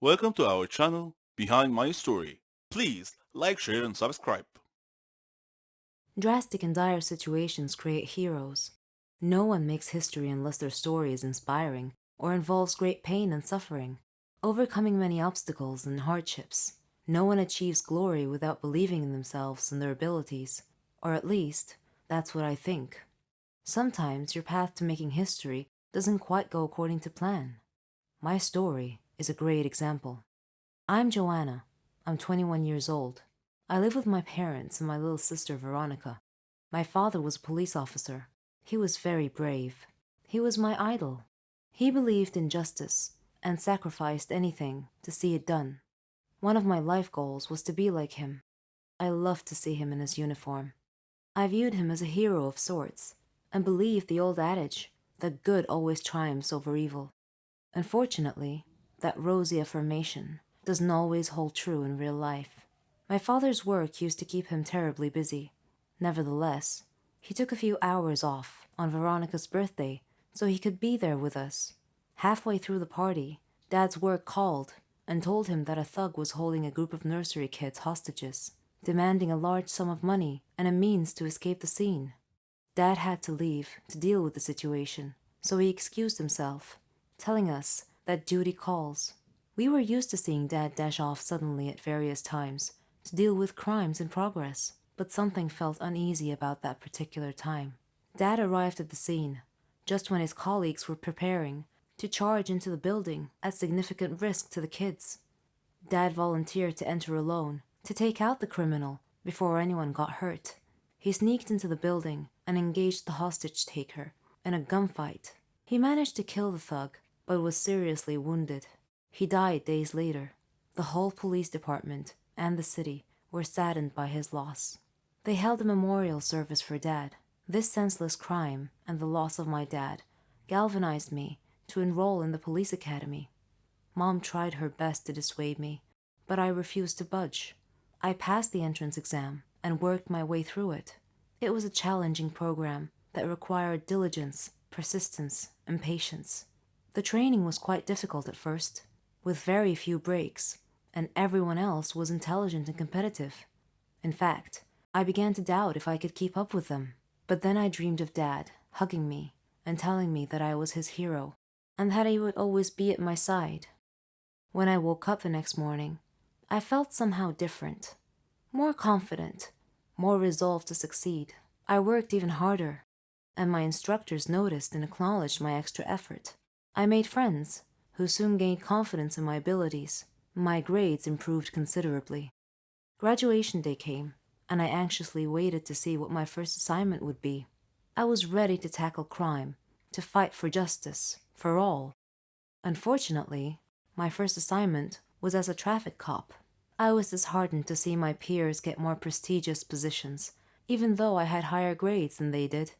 Welcome to our channel, Behind My Story. Please like, share, and subscribe. Drastic and dire situations create heroes. No one makes history unless their story is inspiring or involves great pain and suffering, overcoming many obstacles and hardships. No one achieves glory without believing in themselves and their abilities, or at least, that's what I think. Sometimes your path to making history doesn't quite go according to plan. My story is a great example. I'm Joanna. I'm 21 years old. I live with my parents and my little sister Veronica. My father was a police officer. He was very brave. He was my idol. He believed in justice and sacrificed anything to see it done. One of my life goals was to be like him. I loved to see him in his uniform. I viewed him as a hero of sorts and believed the old adage that good always triumphs over evil. Unfortunately, that rosy affirmation doesn't always hold true in real life. My father's work used to keep him terribly busy. Nevertheless, he took a few hours off on Veronica's birthday so he could be there with us. Halfway through the party, Dad's work called and told him that a thug was holding a group of nursery kids hostages, demanding a large sum of money and a means to escape the scene. Dad had to leave to deal with the situation, so he excused himself, telling us that duty calls. We were used to seeing Dad dash off suddenly at various times to deal with crimes in progress, but something felt uneasy about that particular time. Dad arrived at the scene just when his colleagues were preparing to charge into the building at significant risk to the kids. Dad volunteered to enter alone to take out the criminal before anyone got hurt. He sneaked into the building and engaged the hostage taker in a gunfight. He managed to kill the thug, but was seriously wounded. He died days later. The whole police department and the city were saddened by his loss. They held a memorial service for Dad. This senseless crime and the loss of my dad galvanized me to enroll in the police academy. Mom tried her best to dissuade me, but I refused to budge. I passed the entrance exam and worked my way through it. It was a challenging program that required diligence, persistence, and patience. The training was quite difficult at first, with very few breaks, and everyone else was intelligent and competitive. In fact, I began to doubt if I could keep up with them. But then I dreamed of Dad hugging me and telling me that I was his hero and that he would always be at my side. When I woke up the next morning, I felt somehow different, more confident, more resolved to succeed. I worked even harder, and my instructors noticed and acknowledged my extra effort. I made friends, who soon gained confidence in my abilities. My grades improved considerably. Graduation day came, and I anxiously waited to see what my first assignment would be. I was ready to tackle crime, to fight for justice, for all. Unfortunately, my first assignment was as a traffic cop. I was disheartened to see my peers get more prestigious positions, even though I had higher grades than they did.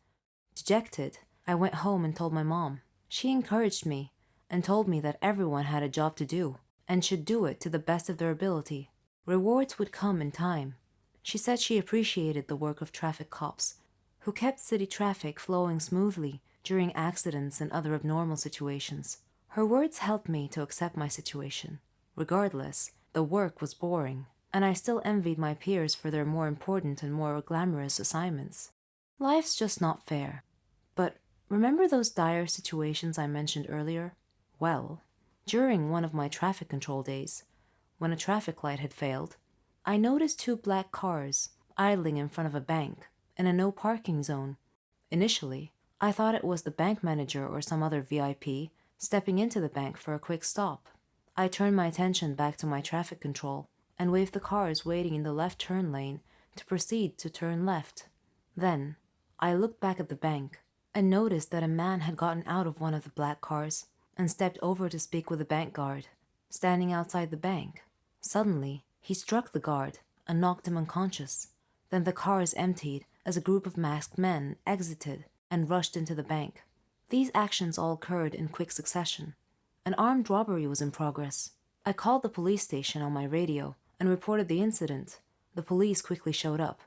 Dejected, I went home and told my mom. She encouraged me and told me that everyone had a job to do and should do it to the best of their ability. Rewards would come in time. She said she appreciated the work of traffic cops, who kept city traffic flowing smoothly during accidents and other abnormal situations. Her words helped me to accept my situation. Regardless, the work was boring, and I still envied my peers for their more important and more glamorous assignments. Life's just not fair. But remember those dire situations I mentioned earlier? Well, during one of my traffic control days, when a traffic light had failed, I noticed two black cars idling in front of a bank in a no parking zone. Initially, I thought it was the bank manager or some other VIP stepping into the bank for a quick stop. I turned my attention back to my traffic control and waved the cars waiting in the left turn lane to proceed to turn left. Then, I looked back at the bank and noticed that a man had gotten out of one of the black cars and stepped over to speak with the bank guard, standing outside the bank. Suddenly, he struck the guard and knocked him unconscious. Then the cars emptied as a group of masked men exited and rushed into the bank. These actions all occurred in quick succession. An armed robbery was in progress. I called the police station on my radio and reported the incident. The police quickly showed up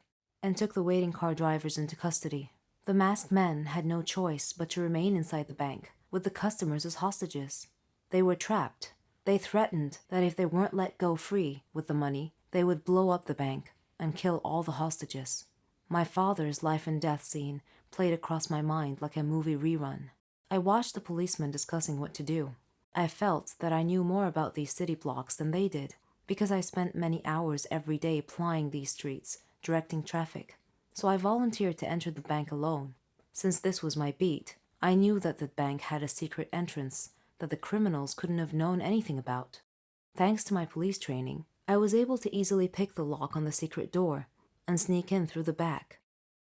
and took the waiting car drivers into custody. The masked men had no choice but to remain inside the bank with the customers as hostages. They were trapped. They threatened that if they weren't let go free with the money, they would blow up the bank and kill all the hostages. My father's life and death scene played across my mind like a movie rerun. I watched the policemen discussing what to do. I felt that I knew more about these city blocks than they did, because I spent many hours every day plying these streets, directing traffic. So I volunteered to enter the bank alone. Since this was my beat, I knew that the bank had a secret entrance that the criminals couldn't have known anything about. Thanks to my police training, I was able to easily pick the lock on the secret door and sneak in through the back.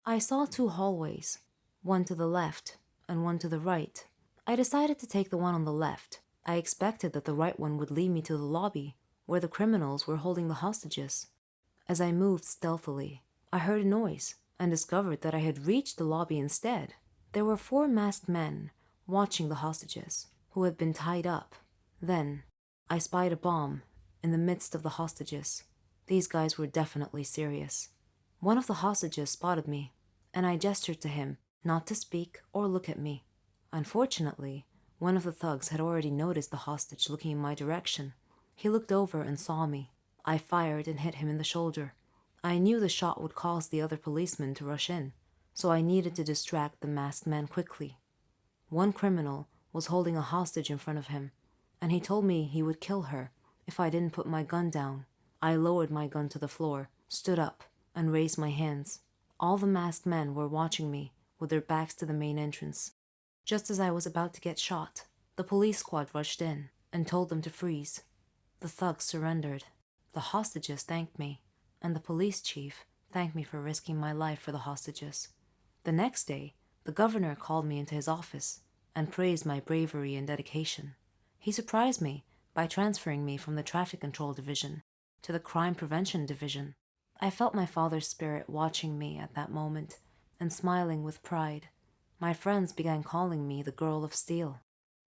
I saw 2 hallways, one to the left and one to the right. I decided to take the one on the left. I expected that the right one would lead me to the lobby, where the criminals were holding the hostages. As I moved stealthily, I heard a noise and discovered that I had reached the lobby instead. There were 4 masked men watching the hostages, who had been tied up. Then, I spied a bomb in the midst of the hostages. These guys were definitely serious. One of the hostages spotted me, and I gestured to him not to speak or look at me. Unfortunately, one of the thugs had already noticed the hostage looking in my direction. He looked over and saw me. I fired and hit him in the shoulder. I knew the shot would cause the other policemen to rush in, so I needed to distract the masked man quickly. One criminal was holding a hostage in front of him, and he told me he would kill her if I didn't put my gun down. I lowered my gun to the floor, stood up, and raised my hands. All the masked men were watching me with their backs to the main entrance. Just as I was about to get shot, the police squad rushed in and told them to freeze. The thugs surrendered. The hostages thanked me, and the police chief thanked me for risking my life for the hostages. The next day, the governor called me into his office and praised my bravery and dedication. He surprised me by transferring me from the traffic control division to the crime prevention division. I felt my father's spirit watching me at that moment and smiling with pride. My friends began calling me the Girl of Steel,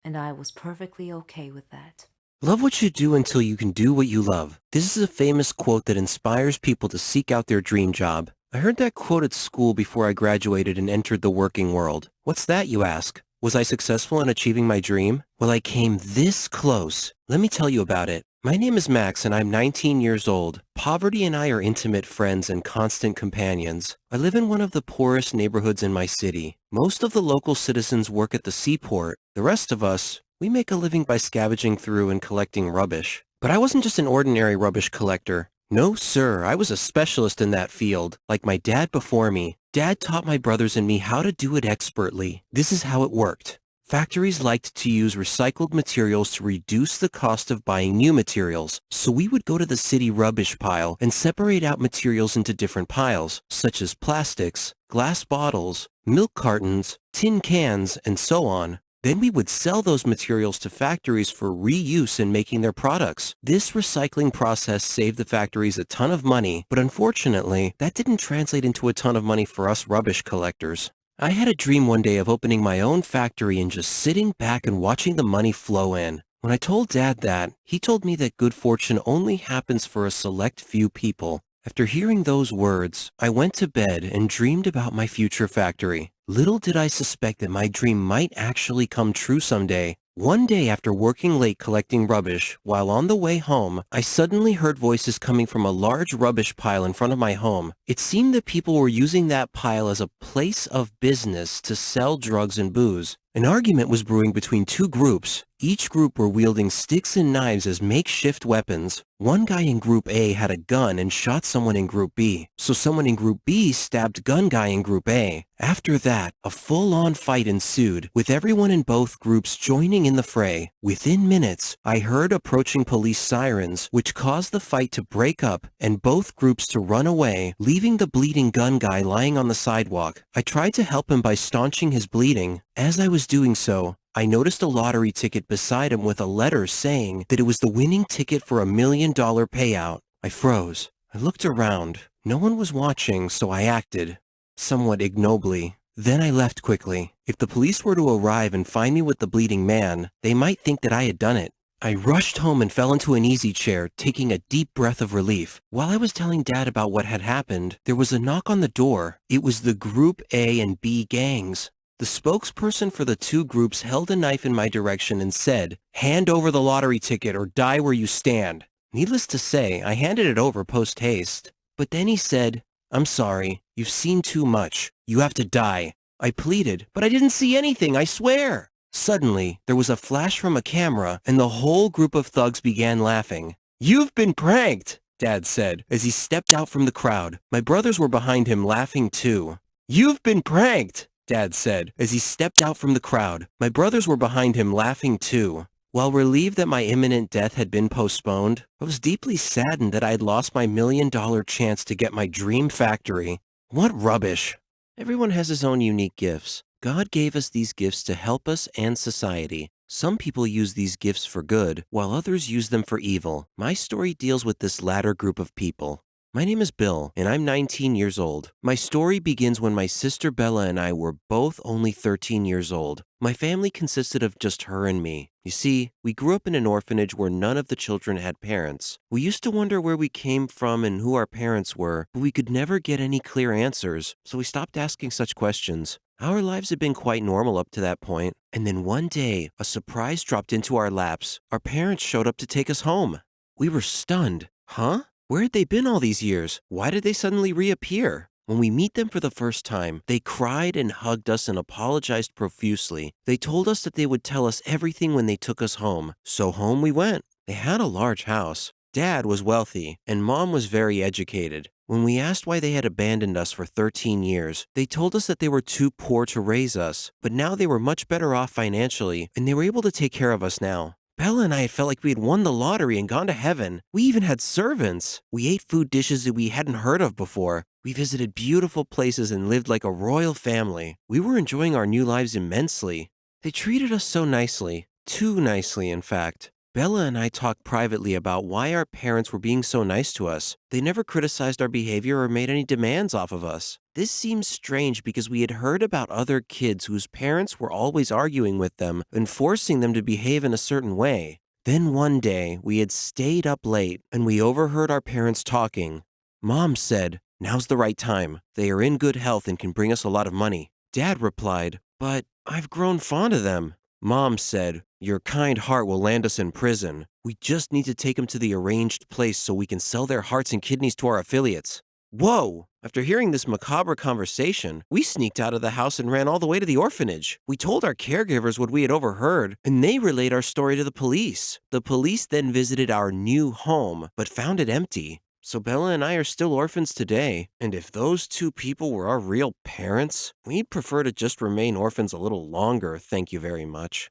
and I was perfectly okay with that. Love what you do until you can do what you love. This is a famous quote that inspires people to seek out their dream job. I heard that quote at school before I graduated and entered the working world. What's that, you ask? Was I successful in achieving my dream? Well, I came this close. Let me tell you about it. My name is Max and I'm 19 years old. Poverty and I are intimate friends and constant companions. I live in one of the poorest neighborhoods in my city. Most of the local citizens work at the seaport. The rest of us, we make a living by scavenging through and collecting rubbish. But I wasn't just an ordinary rubbish collector. No, sir, I was a specialist in that field, like my dad before me. Dad taught my brothers and me how to do it expertly. This is how it worked. Factories liked to use recycled materials to reduce the cost of buying new materials, so we would go to the city rubbish pile and separate out materials into different piles, such as plastics, glass bottles, milk cartons, tin cans, and so on. Then we would sell those materials to factories for reuse in making their products. This recycling process saved the factories a ton of money, but unfortunately, that didn't translate into a ton of money for us rubbish collectors. I had a dream one day of opening my own factory and just sitting back and watching the money flow in. When I told Dad that, he told me that good fortune only happens for a select few people. After hearing those words, I went to bed and dreamed about my future factory. Little did I suspect that my dream might actually come true someday. One day after working late collecting rubbish, while on the way home, I suddenly heard voices coming from a large rubbish pile in front of my home. It seemed that people were using that pile as a place of business to sell drugs and booze. An argument was brewing between 2 groups. Each group were wielding sticks and knives as makeshift weapons. One guy in Group A had a gun and shot someone in Group B, so someone in Group B stabbed gun guy in Group A. After that, a full-on fight ensued, with everyone in both groups joining in the fray. Within minutes, I heard approaching police sirens, which caused the fight to break up and both groups to run away, leaving the bleeding gun guy lying on the sidewalk. I tried to help him by staunching his bleeding. As I was doing so, I noticed a lottery ticket beside him with a letter saying that it was the winning ticket for $1 million payout. I froze. I looked around. No one was watching, so I acted, somewhat ignobly. Then I left quickly. If the police were to arrive and find me with the bleeding man, they might think that I had done it. I rushed home and fell into an easy chair, taking a deep breath of relief. While I was telling Dad about what had happened, there was a knock on the door. It was the Group A and B gangs. The spokesperson for the two groups held a knife in my direction and said, "Hand over the lottery ticket or die where you stand." Needless to say, I handed it over post-haste. But then he said, "I'm sorry, you've seen too much. You have to die." I pleaded, "But I didn't see anything, I swear." Suddenly, there was a flash from a camera, and the whole group of thugs began laughing. "You've been pranked," Dad said, as he stepped out from the crowd. My brothers were behind him laughing too. "You've been pranked," Dad said, as he stepped out from the crowd. My brothers were behind him laughing too. While relieved that my imminent death had been postponed, I was deeply saddened that I had lost my $1 million chance to get my dream factory. What rubbish. Everyone has his own unique gifts. God gave us these gifts to help us and society. Some people use these gifts for good, while others use them for evil. My story deals with this latter group of people. My name is Bill, and I'm 19 years old. My story begins when my sister Bella and I were both only 13 years old. My family consisted of just her and me. You see, we grew up in an orphanage where none of the children had parents. We used to wonder where we came from and who our parents were, but we could never get any clear answers, so we stopped asking such questions. Our lives had been quite normal up to that point, and then one day, a surprise dropped into our laps. Our parents showed up to take us home. We were stunned. Huh? Where had they been all these years? Why did they suddenly reappear? When we meet them for the first time, they cried and hugged us and apologized profusely. They told us that they would tell us everything when they took us home. So home we went. They had a large house. Dad was wealthy, and Mom was very educated. When we asked why they had abandoned us for 13 years, they told us that they were too poor to raise us, but now they were much better off financially, and they were able to take care of us now. Bella and I had felt like we had won the lottery and gone to heaven. We even had servants. We ate food dishes that we hadn't heard of before. We visited beautiful places and lived like a royal family. We were enjoying our new lives immensely. They treated us so nicely. Too nicely, in fact. Bella and I talked privately about why our parents were being so nice to us. They never criticized our behavior or made any demands off of us. This seems strange because we had heard about other kids whose parents were always arguing with them and forcing them to behave in a certain way. Then one day, we had stayed up late and we overheard our parents talking. Mom said, "Now's the right time. They are in good health and can bring us a lot of money." Dad replied, "But I've grown fond of them." Mom said, "Your kind heart will land us in prison. We just need to take them to the arranged place so we can sell their hearts and kidneys to our affiliates." Whoa! After hearing this macabre conversation, we sneaked out of the house and ran all the way to the orphanage. We told our caregivers what we had overheard, and they relayed our story to the police. The police then visited our new home, but found it empty. So Bella and I are still orphans today, and if those two people were our real parents, we'd prefer to just remain orphans a little longer, thank you very much.